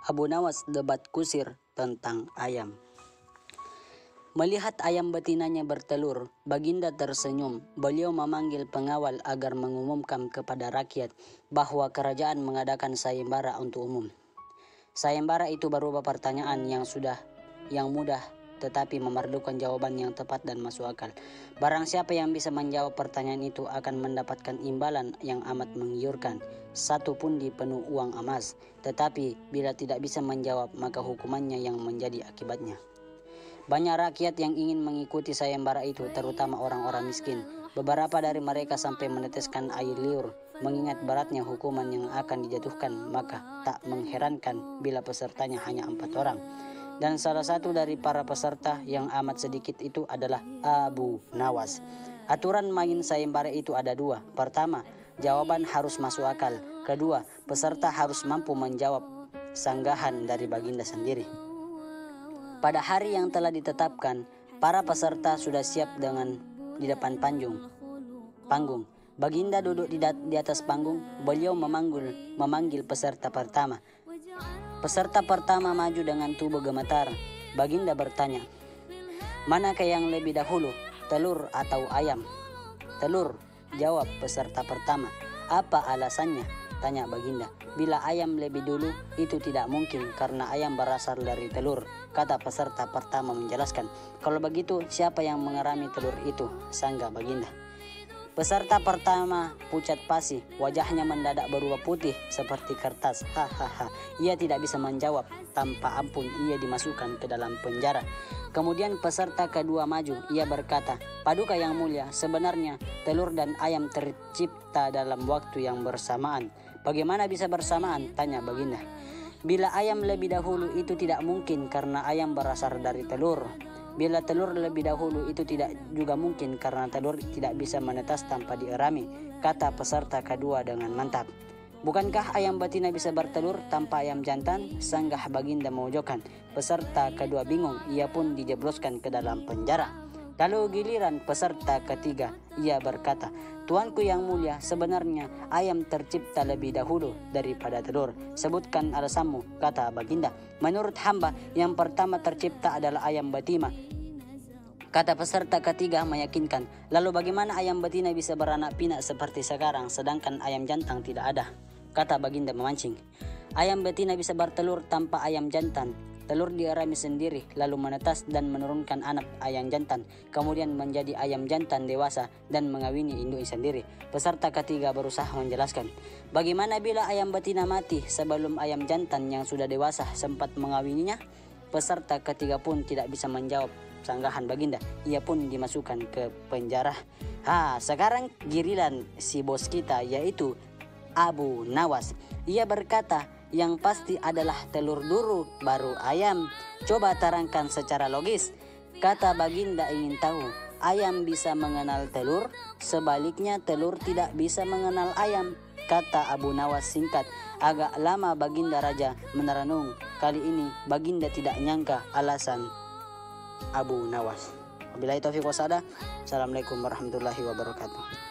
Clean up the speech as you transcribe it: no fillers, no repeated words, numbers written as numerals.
Abu Nawas debat kusir tentang ayam. Melihat ayam betinanya bertelur, Baginda tersenyum. Beliau memanggil pengawal agar mengumumkan kepada rakyat bahwa kerajaan mengadakan sayembara untuk umum. Sayembara itu berupa pertanyaan yang mudah tetapi memerlukan jawaban yang tepat dan masuk akal. Barang siapa yang bisa menjawab pertanyaan itu akan mendapatkan imbalan yang amat menggiurkan, 1 pundi penuh uang emas. Tetapi bila tidak bisa menjawab, maka hukumannya yang menjadi akibatnya. Banyak rakyat yang ingin mengikuti sayembara itu, terutama orang-orang miskin. Beberapa dari mereka sampai meneteskan air liur. Mengingat beratnya hukuman yang akan dijatuhkan, maka tak mengherankan bila pesertanya hanya 4 orang. Dan salah satu dari para peserta yang amat sedikit itu adalah Abu Nawas. Aturan main sayembara itu ada 2. Pertama, jawaban harus masuk akal. Kedua, peserta harus mampu menjawab sanggahan dari Baginda sendiri. Pada hari yang telah ditetapkan, para peserta sudah siap di depan panggung. Baginda duduk di atas panggung. Beliau memanggil peserta pertama. Peserta pertama maju dengan tubuh gemetar. Baginda bertanya, "Manakah yang lebih dahulu, telur atau ayam?" "Telur," jawab peserta pertama. "Apa alasannya?" tanya Baginda. "Bila ayam lebih dulu, itu tidak mungkin karena ayam berasal dari telur," kata peserta pertama menjelaskan. "Kalau begitu, siapa yang mengerami telur itu?" sanggah Baginda. Peserta pertama pucat pasi, wajahnya mendadak berubah putih seperti kertas. Hahaha, ia tidak bisa menjawab. Tanpa ampun ia dimasukkan ke dalam penjara. Kemudian peserta kedua maju. Ia berkata, "Paduka yang mulia, sebenarnya telur dan ayam tercipta dalam waktu yang bersamaan." "Bagaimana bisa bersamaan?" tanya Baginda. "Bila ayam lebih dahulu itu tidak mungkin karena ayam berasal dari telur. Bila telur lebih dahulu itu tidak juga mungkin karena telur tidak bisa menetas tanpa dierami," kata peserta kedua dengan mantap. "Bukankah ayam betina bisa bertelur tanpa ayam jantan?" sanggah Baginda memojokkan. Peserta kedua bingung, ia pun dijebloskan ke dalam penjara. Lalu giliran peserta ketiga, ia berkata, "Tuanku yang mulia, sebenarnya ayam tercipta lebih dahulu daripada telur." "Sebutkan alasanmu," kata Baginda. "Menurut hamba, yang pertama tercipta adalah ayam betina," kata peserta ketiga meyakinkan. "Lalu bagaimana ayam betina bisa beranak pinak seperti sekarang sedangkan ayam jantan tidak ada?" kata Baginda memancing. "Ayam betina bisa bertelur tanpa ayam jantan. Telur dierami sendiri lalu menetas dan menurunkan anak ayam jantan, kemudian menjadi ayam jantan dewasa dan mengawini induk sendiri." Peserta ketiga berusaha menjelaskan, "Bagaimana bila ayam betina mati sebelum ayam jantan yang sudah dewasa sempat mengawininya?" Peserta ketiga pun tidak bisa menjawab sanggahan Baginda. Ia pun dimasukkan ke penjara. Sekarang giliran si bos kita, yaitu Abu Nawas. Ia berkata, "Yang pasti adalah telur dulu baru ayam. Coba terangkan secara logis." Kata Baginda ingin tahu. "Ayam bisa mengenal telur, sebaliknya telur tidak bisa mengenal ayam," kata Abu Nawas singkat. Agak lama Baginda Raja menerenung. Kali ini Baginda tidak nyangka alasan Abu Nawas. Wabillahi taufiq wassalam. Assalamualaikum warahmatullahi wabarakatuh.